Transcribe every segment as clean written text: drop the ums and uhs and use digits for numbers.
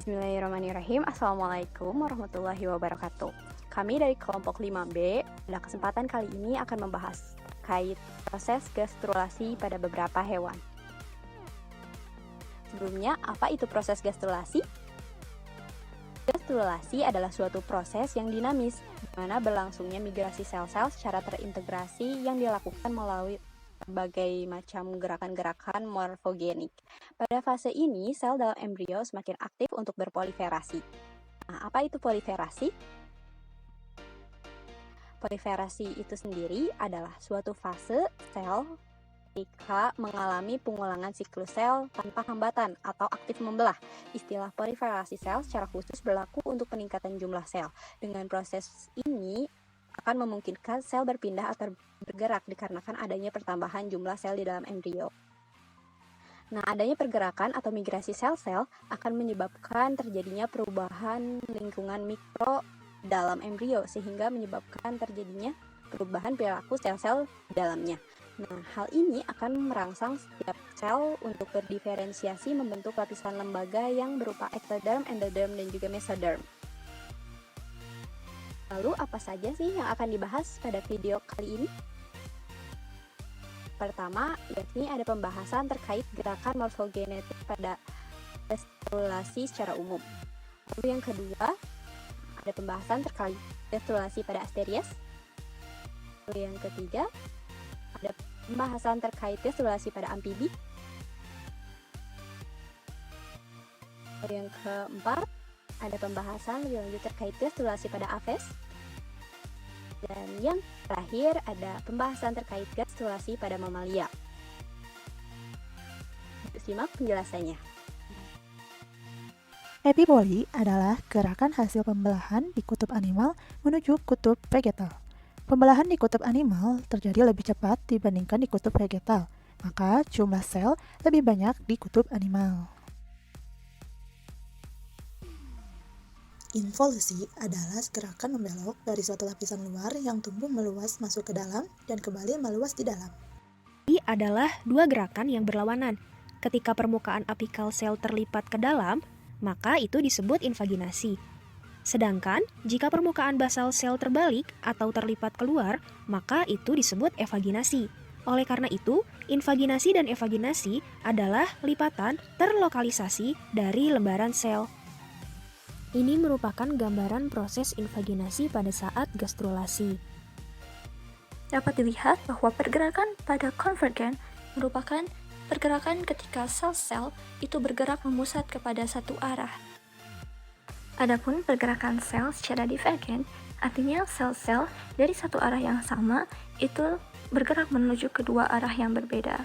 Bismillahirrahmanirrahim. Assalamualaikum warahmatullahi wabarakatuh. Kami dari kelompok 5B, pada kesempatan kali ini akan membahas terkait proses gastrulasi pada beberapa hewan. Sebelumnya, apa itu proses gastrulasi? Gastrulasi adalah suatu proses yang dinamis, di mana berlangsungnya migrasi sel-sel secara terintegrasi yang dilakukan melalui berbagai macam gerakan-gerakan morfogenik. Pada fase ini, sel dalam embrio semakin aktif untuk berproliferasi. Nah, apa itu proliferasi? Proliferasi itu sendiri adalah suatu fase sel ketika mengalami pengulangan siklus sel tanpa hambatan atau aktif membelah. Istilah proliferasi sel secara khusus berlaku untuk peningkatan jumlah sel. Dengan proses ini akan memungkinkan sel berpindah atau bergerak dikarenakan adanya pertambahan jumlah sel di dalam embrio. Nah, adanya pergerakan atau migrasi sel-sel akan menyebabkan terjadinya perubahan lingkungan mikro dalam embrio sehingga menyebabkan terjadinya perubahan perilaku sel-sel di dalamnya. Nah, hal ini akan merangsang setiap sel untuk berdiferensiasi membentuk lapisan lembaga yang berupa ektoderm, endoderm, dan juga mesoderm. Lalu apa saja sih yang akan dibahas pada video kali ini? Pertama, yakni ada pembahasan terkait gerakan morfogenetik pada gastrulasi secara umum. Lalu yang kedua, ada pembahasan terkait gastrulasi pada Asterias. Lalu yang ketiga, ada pembahasan terkait gastrulasi pada amfibi. Lalu yang keempat, ada pembahasan lebih lanjut terkait gastrulasi pada Aves. Dan yang terakhir ada pembahasan terkait gastrulasi pada mamalia. Simak penjelasannya. Epiboli adalah gerakan hasil pembelahan di kutub animal menuju kutub vegetal. Pembelahan di kutub animal terjadi lebih cepat dibandingkan di kutub vegetal, maka jumlah sel lebih banyak di kutub animal. Involusi adalah gerakan membelok dari suatu lapisan luar yang tumbuh meluas masuk ke dalam dan kembali meluas di dalam. Ini adalah dua gerakan yang berlawanan. Ketika permukaan apikal sel terlipat ke dalam, maka itu disebut invaginasi. Sedangkan jika permukaan basal sel terbalik atau terlipat keluar, maka itu disebut evaginasi. Oleh karena itu, invaginasi dan evaginasi adalah lipatan terlokalisasi dari lembaran sel. Ini merupakan gambaran proses invaginasi pada saat gastrulasi. Dapat dilihat bahwa pergerakan pada konvergen merupakan pergerakan ketika sel-sel itu bergerak memusat kepada satu arah. Adapun pergerakan sel secara divergen, artinya sel-sel dari satu arah yang sama itu bergerak menuju kedua arah yang berbeda.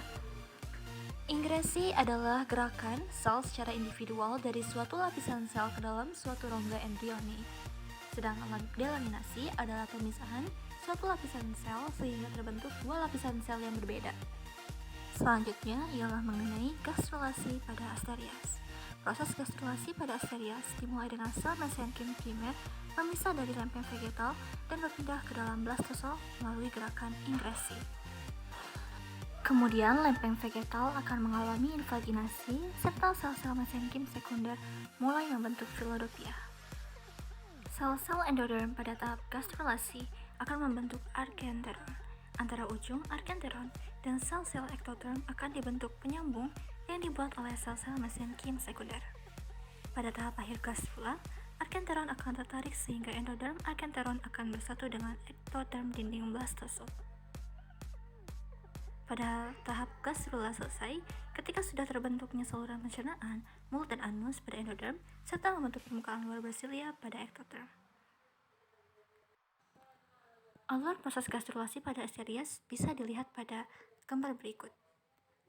Ingresi adalah gerakan sel secara individual dari suatu lapisan sel ke dalam suatu rongga embrioni. Sedangkan delaminasi adalah pemisahan suatu lapisan sel sehingga terbentuk dua lapisan sel yang berbeda. Selanjutnya ialah mengenai gastrulasi pada Asterias. Proses gastrulasi pada Asterias dimulai dengan sel mesenkim primer memisah dari lempeng vegetal dan berpindah ke dalam blastosol melalui gerakan ingresi. Kemudian lempeng vegetal akan mengalami invaginasi serta sel-sel mesenkim sekunder mulai membentuk filodopia. Sel-sel endoderm pada tahap gastrulasi akan membentuk arkenteron. Antara ujung arkenteron dan sel-sel ektoderm akan dibentuk penyambung yang dibuat oleh sel-sel mesenkim sekunder. Pada tahap akhir gastrula, arkenteron akan tertarik sehingga endoderm arkenteron akan bersatu dengan ektoderm dinding blastosol. Pada tahap gastrula selesai, ketika sudah terbentuknya saluran pencernaan, mulut dan anus pada endoderm, serta membentuk permukaan luar bersilia pada ektoderm. Alur proses gastrulasi pada Asterias bisa dilihat pada gambar berikut.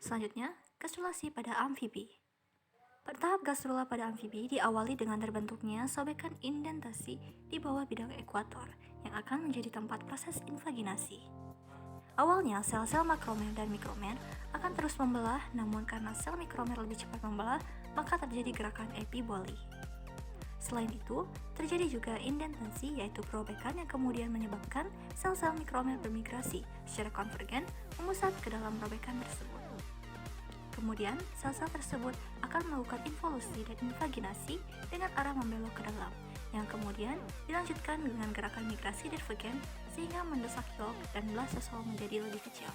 Selanjutnya, gastrulasi pada amfibi. Pada tahap gastrula pada amfibi diawali dengan terbentuknya sobekan indentasi di bawah bidang ekuator yang akan menjadi tempat proses invaginasi. Awalnya, sel-sel makromer dan mikromer akan terus membelah, namun karena sel mikromer lebih cepat membelah, maka terjadi gerakan epiboli. Selain itu, terjadi juga indentasi yaitu perobekan yang kemudian menyebabkan sel-sel mikromer bermigrasi secara konvergen memusat ke dalam robekan tersebut. Kemudian, sel-sel tersebut akan melakukan involusi dan invaginasi dengan arah membelok ke dalam, yang kemudian dilanjutkan dengan gerakan migrasi divergen sehingga mendesak yolk dan blastosol menjadi lebih kecil.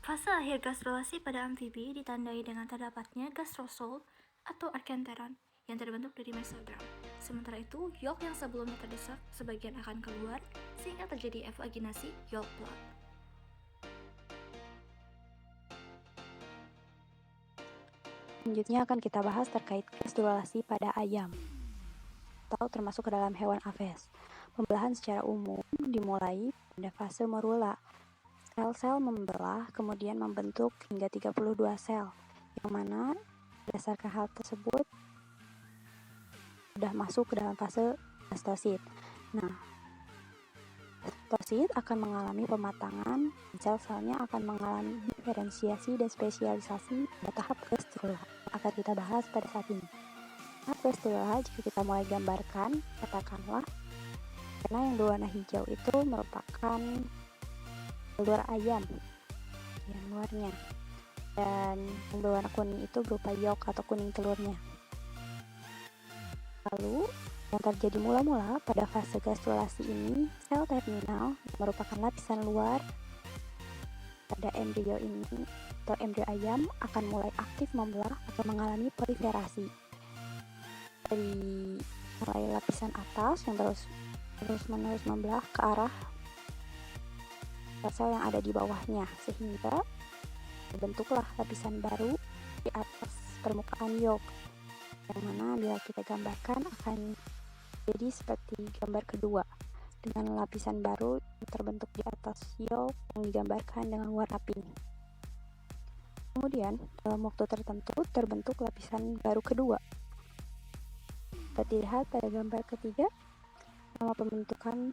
Fase akhir gastrulasi pada amfibi ditandai dengan terdapatnya gastrosol atau arkenteron yang terbentuk dari mesoderm. Sementara itu, yolk yang sebelumnya terdesak sebagian akan keluar sehingga terjadi evaginasi yolk plug. Selanjutnya akan kita bahas terkait gastrulasi pada ayam atau termasuk ke dalam hewan aves. Pembelahan secara umum dimulai pada fase morula. Sel-sel membelah kemudian membentuk hingga 32 sel, yang mana berdasarkan hal tersebut sudah masuk ke dalam fase blastosid. Nah, blastosid akan mengalami pematangan, sel-selnya akan mengalami diferensiasi dan spesialisasi pada tahap gastrula akan kita bahas pada saat ini. Tahap gastrula, jika kita mulai gambarkan, katakanlah karena yang berwarna hijau itu merupakan telur ayam yang luarnya, dan yang berwarna kuning itu berupa yolk atau kuning telurnya. Lalu yang terjadi mula-mula pada fase gastrulasi ini, sel terminal yang merupakan lapisan luar pada embrio ini atau embrio ayam akan mulai aktif membelah atau mengalami proliferasi dari mulai lapisan atas yang terus-menerus membelah ke arah sel yang ada di bawahnya, sehingga terbentuklah lapisan baru di atas permukaan yolk, yang mana bila kita gambarkan akan jadi seperti gambar kedua dengan lapisan baru yang terbentuk di atas yolk yang digambarkan dengan warna pink. Kemudian dalam waktu tertentu terbentuk lapisan baru kedua. Dapat dilihat pada gambar ketiga, nama pembentukan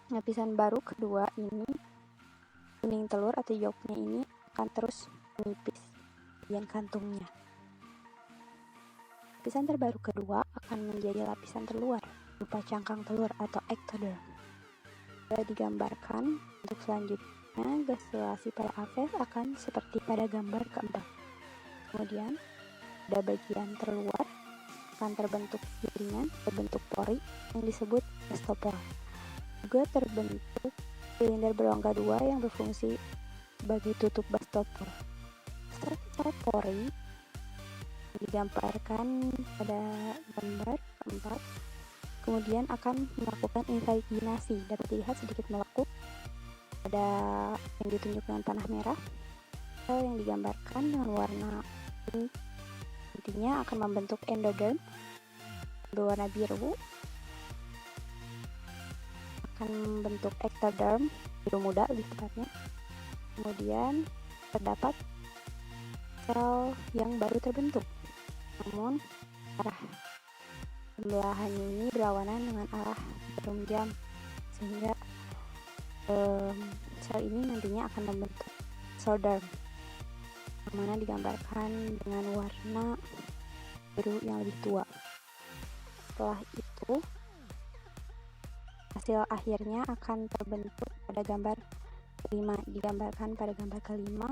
lapisan baru kedua ini, kuning telur atau yolknya ini akan terus menipis bagian kantungnya. Lapisan terbaru kedua akan menjadi lapisan terluar berupa cangkang telur atau ectoderm. Bila digambarkan untuk selanjutnya, gastrulasi pada aves akan seperti pada gambar keempat. Kemudian pada bagian terluar akan terbentuk jaringan berbentuk pori yang disebut gastopor. Juga terbentuk silinder berrongga dua yang berfungsi sebagai tutup gastopor. Sel pori digambarkan pada gambar keempat kemudian akan melakukan invaginasi. Dapat dilihat sedikit melekuk pada yang ditunjuk dengan panah merah. Sel yang digambarkan dengan warna pink intinya akan membentuk endoderm berwarna biru, akan membentuk ectoderm biru muda lebih tepatnya. Kemudian terdapat sel yang baru terbentuk, namun arah pembelahannya ini berlawanan dengan arah jarum jam, sehingga sel ini nantinya akan membentuk mesoderm, yang mana digambarkan dengan warna biru yang lebih tua. Setelah itu hasil akhirnya akan terbentuk pada gambar kelima. Digambarkan pada gambar kelima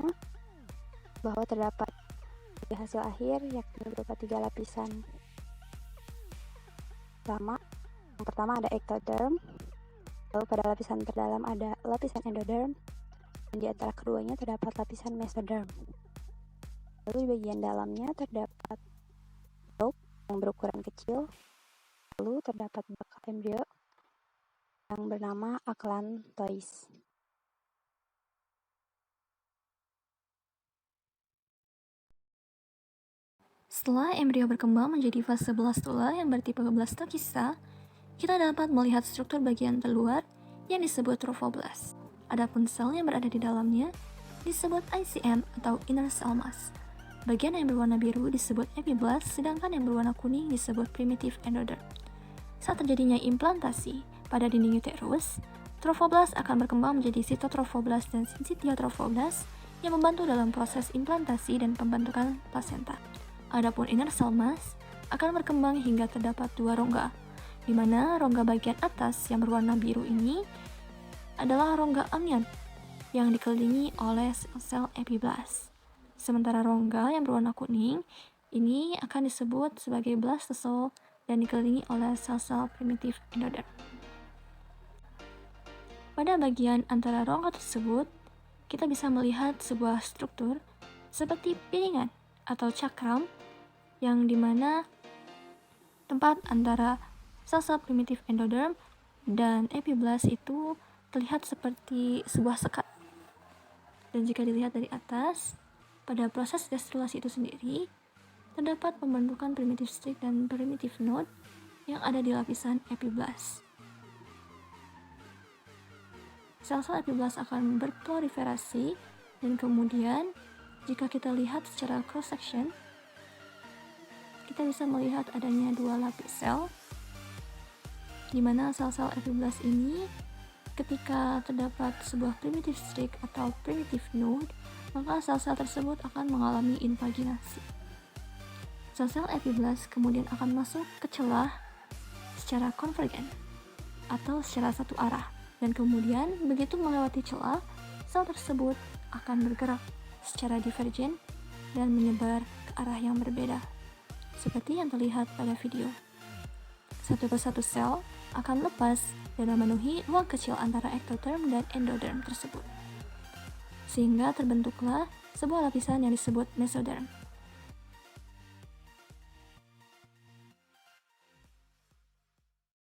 bahwa terdapat tiga hasil akhir, yakni berupa tiga lapisan. Yang pertama ada ectoderm, lalu pada lapisan terdalam ada lapisan endoderm, dan di antara keduanya terdapat lapisan mesoderm. Lalu di bagian dalamnya terdapat yolk yang berukuran kecil, lalu terdapat bak embrio yang bernama acanthois. Setelah embrio berkembang menjadi fase blastula yang bertipe blastokista, kita dapat melihat struktur bagian terluar yang disebut trophoblast. Adapun sel yang berada di dalamnya disebut ICM atau inner cell mass. Bagian yang berwarna biru disebut epiblast, sedangkan yang berwarna kuning disebut primitive endoderm. Saat terjadinya implantasi pada dinding uterus, trophoblast akan berkembang menjadi cytotrophoblast dan syncytiotrophoblast yang membantu dalam proses implantasi dan pembentukan plasenta. Adapun inner cell mass akan berkembang hingga terdapat dua rongga, di mana rongga bagian atas yang berwarna biru ini adalah rongga amnion yang dikelilingi oleh sel-sel epiblast. Sementara rongga yang berwarna kuning ini akan disebut sebagai blastocoel dan dikelilingi oleh sel-sel primitif endoderm. Pada bagian antara rongga tersebut, kita bisa melihat sebuah struktur seperti piringan atau cakram yang dimana tempat antara sel-sel primitif endoderm dan epiblast itu terlihat seperti sebuah sekat. Dan jika dilihat dari atas, pada proses gastrulasi itu sendiri, terdapat pembentukan primitive streak dan primitive node yang ada di lapisan epiblast. Sel-sel epiblast akan berproliferasi dan kemudian jika kita lihat secara cross section, kita bisa melihat adanya dua lapis sel di mana sel-sel epiblast ini ketika terdapat sebuah primitive streak atau primitive node, maka sel-sel tersebut akan mengalami invaginasi. Sel-sel epiblast kemudian akan masuk ke celah secara konvergen atau secara satu arah, dan kemudian begitu melewati celah, sel tersebut akan bergerak secara divergen dan menyebar ke arah yang berbeda, seperti yang terlihat pada video. Satu persatu sel akan lepas dan memenuhi ruang kecil antara ectoderm dan endoderm tersebut, sehingga terbentuklah sebuah lapisan yang disebut mesoderm.